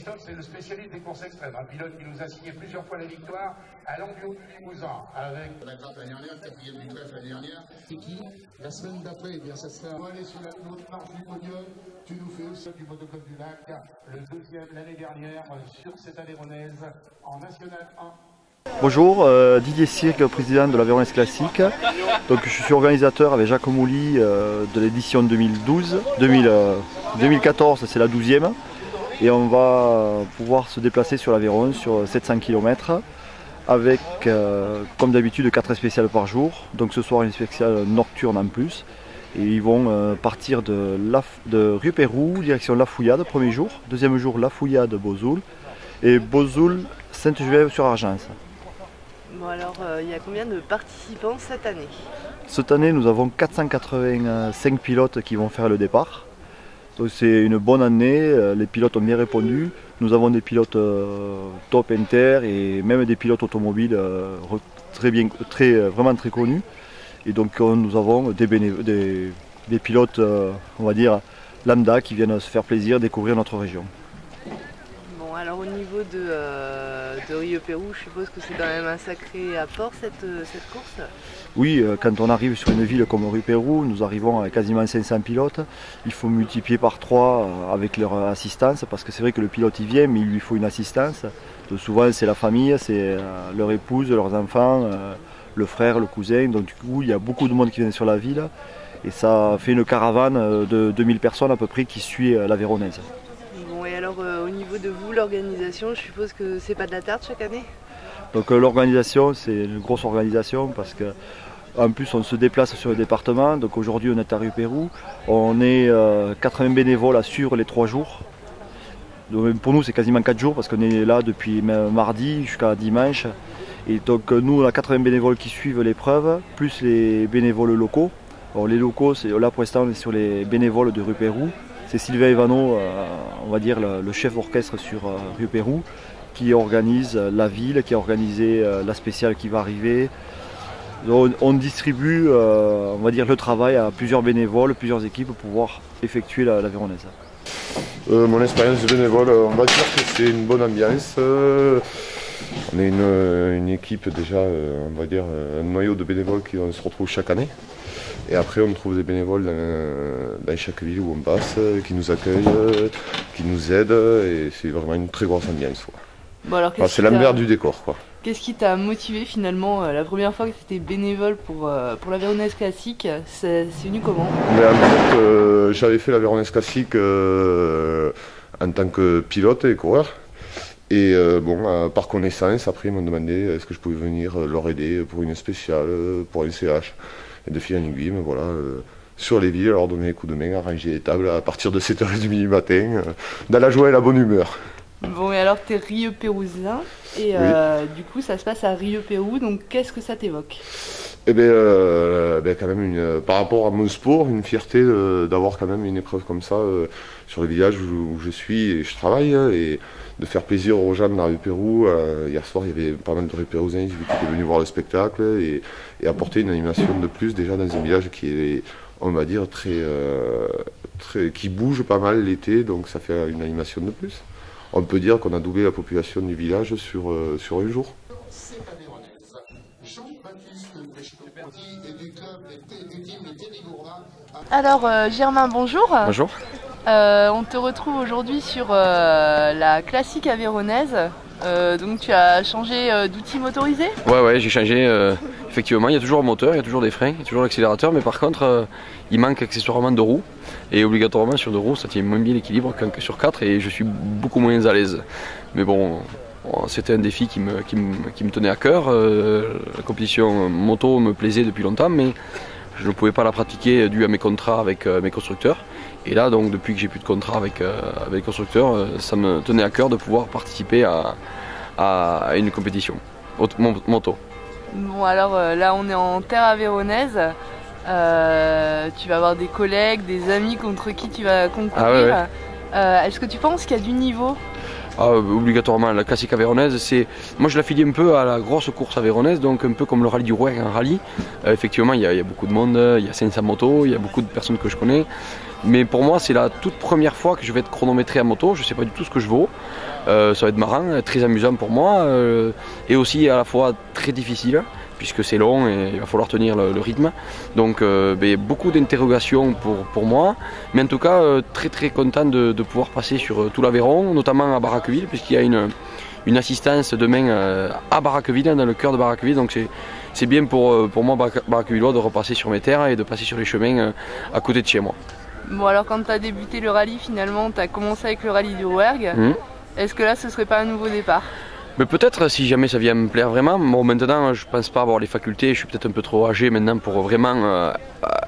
Christophe, c'est le spécialiste des courses extrêmes, un pilote qui nous a signé plusieurs fois la victoire à Languillon du Limousin avec la grappe l'année dernière, quatrième du trèfle l'année dernière. C'est qui la semaine d'après, eh bien ça sera. On va aller sur la haute marche du podium. Tu nous fais aussi du motoclub du lac, le deuxième l'année dernière sur cette Aveyronnaise en National 1. Bonjour, Didier Cirque, président de l'Aveyronnaise Classique. Donc, je suis organisateur avec Jacques Mouly de l'édition 2014, c'est la 12e. Et on va pouvoir se déplacer sur l'Aveyron sur 700 km avec, comme d'habitude, 4 spéciales par jour. Donc ce soir, une spéciale nocturne en plus. Et ils vont partir de Rieux-Pérou, direction La Fouillade, premier jour. Deuxième jour, La Fouillade, Bozoul. Et Bozoul, Sainte-Geneviève-sur-Argence. Bon alors, il y a combien de participants cette année? Cette année, nous avons 485 pilotes qui vont faire le départ. Donc c'est une bonne année, les pilotes ont bien répondu. Nous avons des pilotes top inter et même des pilotes automobiles vraiment très connus. Et donc nous avons des pilotes, on va dire, lambda qui viennent se faire plaisir, découvrir notre région. Bon, alors au niveau de Rieux-Pérou, je suppose que c'est quand même un sacré apport cette course? Oui, quand on arrive sur une ville comme Rieux-Pérou, nous arrivons à quasiment 500 pilotes. Il faut multiplier par 3 avec leur assistance, parce que c'est vrai que le pilote il vient, mais il lui faut une assistance. Donc, souvent c'est la famille, c'est leur épouse, leurs enfants, le frère, le cousin. Donc du coup, il y a beaucoup de monde qui vient sur la ville. Et ça fait une caravane de 2000 personnes à peu près qui suit l'Aveyronnaise. Bon, et alors au niveau de vous, l'organisation, je suppose que c'est pas de la tarte chaque année? Donc l'organisation, c'est une grosse organisation parce que en plus on se déplace sur le département. Donc aujourd'hui on est à Rieux-Pérou, on est 80 bénévoles sur les 3 jours. Donc pour nous c'est quasiment 4 jours parce qu'on est là depuis mardi jusqu'à dimanche. Et donc nous on a 80 bénévoles qui suivent l'épreuve, plus les bénévoles locaux. Alors les locaux, là pour l'instant on est sur les bénévoles de Rieux-Pérou. C'est Sylvain Evano, on va dire le chef d'orchestre sur Rieux-Pérou, qui organise la ville, qui a organisé la spéciale qui va arriver. On distribue, on va dire, le travail à plusieurs bénévoles, plusieurs équipes pour pouvoir effectuer l'Aveyronnaise. Mon expérience de bénévole, on va dire que c'est une bonne ambiance. On est une équipe déjà, on va dire, un noyau de bénévoles qui se retrouve chaque année. Et après, on trouve des bénévoles dans chaque ville où on passe, qui nous accueillent, qui nous aident. Et c'est vraiment une très grosse ambiance. Bon, alors, c'est l'envers du décor, quoi. Qu'est-ce qui t'a motivé finalement la première fois que tu étais bénévole pour l'Aveyronnaise Classique? C'est venu comment? En fait, j'avais fait l'Aveyronnaise Classique en tant que pilote et coureur. Et par connaissance, après ils m'ont demandé est-ce que je pouvais venir leur aider pour une spéciale, pour un CH. Et de fil en aiguille, mais voilà, sur les villes, leur donner des coups de main, arranger les tables à partir de 7h30 du matin, dans la joie et la bonne humeur. Bon, et alors tu es Rieux-Pérousien, et oui. Du coup ça se passe à Rieux-Pérou, donc qu'est-ce que ça t'évoque? Eh bien, quand même, par rapport à mon sport, une fierté d'avoir quand même une épreuve comme ça sur le village où je suis et je travaille, et de faire plaisir aux gens dans Rieux-Pérou. Hier soir, il y avait pas mal de Rieux-Pérousiens qui étaient venus voir le spectacle et apporter une animation de plus déjà dans un village qui est, on va dire, qui bouge pas mal l'été, donc ça fait une animation de plus. On peut dire qu'on a doublé la population du village sur un jour. Alors Germain, bonjour. Bonjour. On te retrouve aujourd'hui sur la classique aveyronnaise. Donc tu as changé d'outil motorisé? Ouais, j'ai changé. Effectivement, il y a toujours un moteur, il y a toujours des freins, il y a toujours l'accélérateur, mais par contre, il manque accessoirement de roues. Et obligatoirement sur 2 roues, ça tient moins bien l'équilibre que sur 4 et je suis beaucoup moins à l'aise. Mais bon, c'était un défi qui me tenait à cœur. La compétition moto me plaisait depuis longtemps, mais je ne pouvais pas la pratiquer dû à mes contrats avec mes constructeurs. Et là, donc, depuis que j'ai plus de contrat avec les constructeurs, ça me tenait à cœur de pouvoir participer à une compétition moto. Bon, alors là, on est en terre aveyronnaise. Tu vas avoir des collègues, des amis contre qui tu vas concourir. Ah ouais. Est-ce que tu penses qu'il y a du niveau? Obligatoirement, la classique avéronaise, moi je l'affilie un peu à la grosse course avéronaise, donc un peu comme le rallye du Rouergue en rallye. Effectivement, il y a beaucoup de monde, il y a 500 motos, il y a beaucoup de personnes que je connais. Mais pour moi, c'est la toute première fois que je vais être chronométré à moto, je ne sais pas du tout ce que je vaux. Ça va être marrant, très amusant pour moi, et aussi à la fois très difficile, puisque c'est long et il va falloir tenir le rythme. Donc beaucoup d'interrogations pour moi, mais en tout cas très content de pouvoir passer sur tout l'Aveyron, notamment à Barraqueville, puisqu'il y a une assistance demain à Barraqueville, dans le cœur de Barraqueville. Donc c'est bien pour moi, Barraquevillois, de repasser sur mes terres et de passer sur les chemins à côté de chez moi. Bon, alors quand tu as débuté le rallye, finalement, tu as commencé avec le rallye du Rouergue. Est-ce que là, ce serait pas un nouveau départ? Mais peut-être, si jamais ça vient me plaire vraiment. Bon, maintenant, je pense pas avoir les facultés, je suis peut-être un peu trop âgé maintenant pour vraiment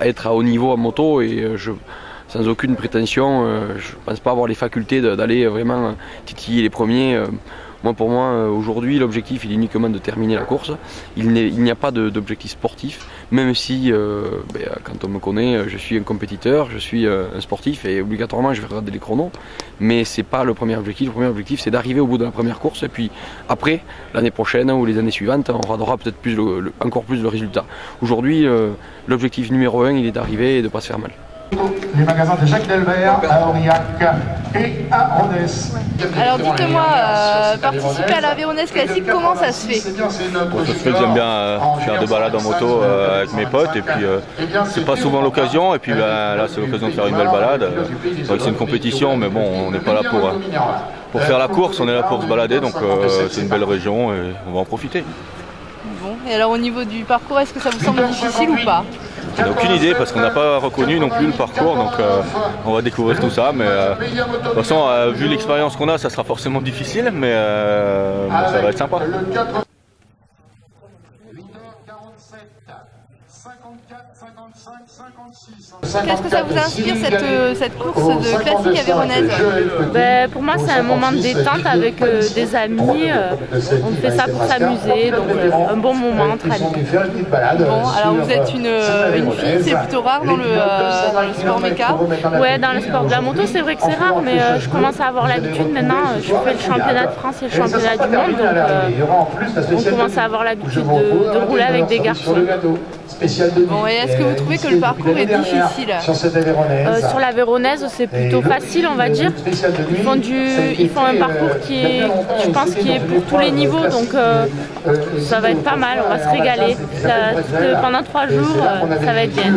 être à haut niveau en moto, et sans aucune prétention, je pense pas avoir les facultés d'aller vraiment titiller les premiers. Pour moi, aujourd'hui, l'objectif il est uniquement de terminer la course. Il n'y a pas d'objectif sportif, même si, quand on me connaît, je suis un compétiteur, je suis un sportif, et obligatoirement je vais regarder les chronos. Mais c'est pas le premier objectif. Le premier objectif, c'est d'arriver au bout de la première course, et puis après, l'année prochaine ou les années suivantes, on regardera peut-être encore plus le résultat. Aujourd'hui, l'objectif numéro 1, il est d'arriver et de ne pas se faire mal. Les magasins de Jacques Delbert à Aurillac et à Rodez. Alors dites-moi, participer à l'Aveyronnaise classique, comment ça se fait? Ça se fait que j'aime bien faire des balades en moto avec mes potes, et puis c'est pas souvent l'occasion, et puis là c'est l'occasion de faire une belle balade. C'est une compétition, mais bon, on n'est pas là pour faire la course, on est là pour se balader, donc c'est une belle région et on va en profiter. Bon, et alors au niveau du parcours, est-ce que ça vous semble difficile ou pas? On n'a aucune idée parce qu'on n'a pas reconnu non plus le parcours, donc on va découvrir tout ça, mais de toute façon, vu l'expérience qu'on a, ça sera forcément difficile, mais ça va être sympa. Qu'est-ce que ça vous inspire cette course de classique avéronaise? Pour moi, c'est un moment de détente avec des amis. On fait ça pour s'amuser, donc un bon moment entre amis. Bon, alors vous êtes une fille, c'est plutôt rare dans le sport méca? Ouais, dans le sport de la moto, c'est vrai que c'est rare, mais je commence à avoir l'habitude maintenant. Je fais le championnat de France et le championnat du monde, donc on commence à avoir l'habitude de rouler avec des garçons. Bon, et est-ce que vous trouvez que le parcours est difficile? Sur l'Aveyronnaise, c'est plutôt facile, on va dire. Ils font un parcours qui est, je pense, qui est pour tous les niveaux, donc ça va être pas mal, on va se régaler. Pendant 3 jours, ça va être bien.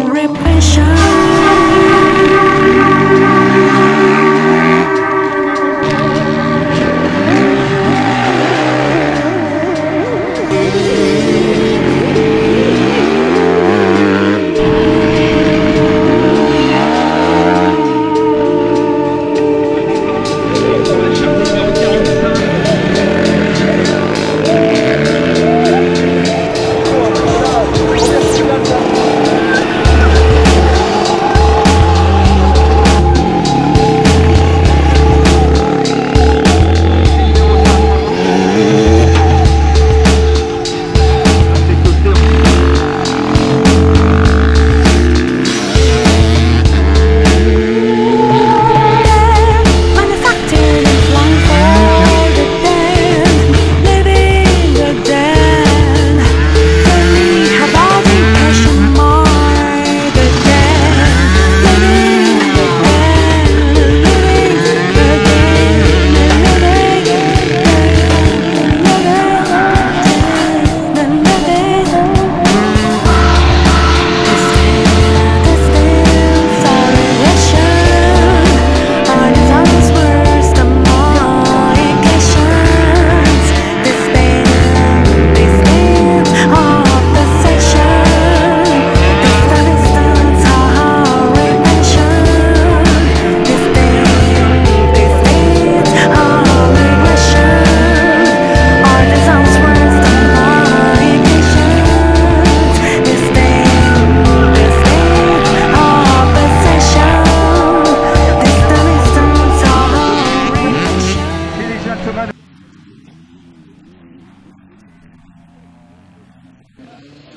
Repression. Merci.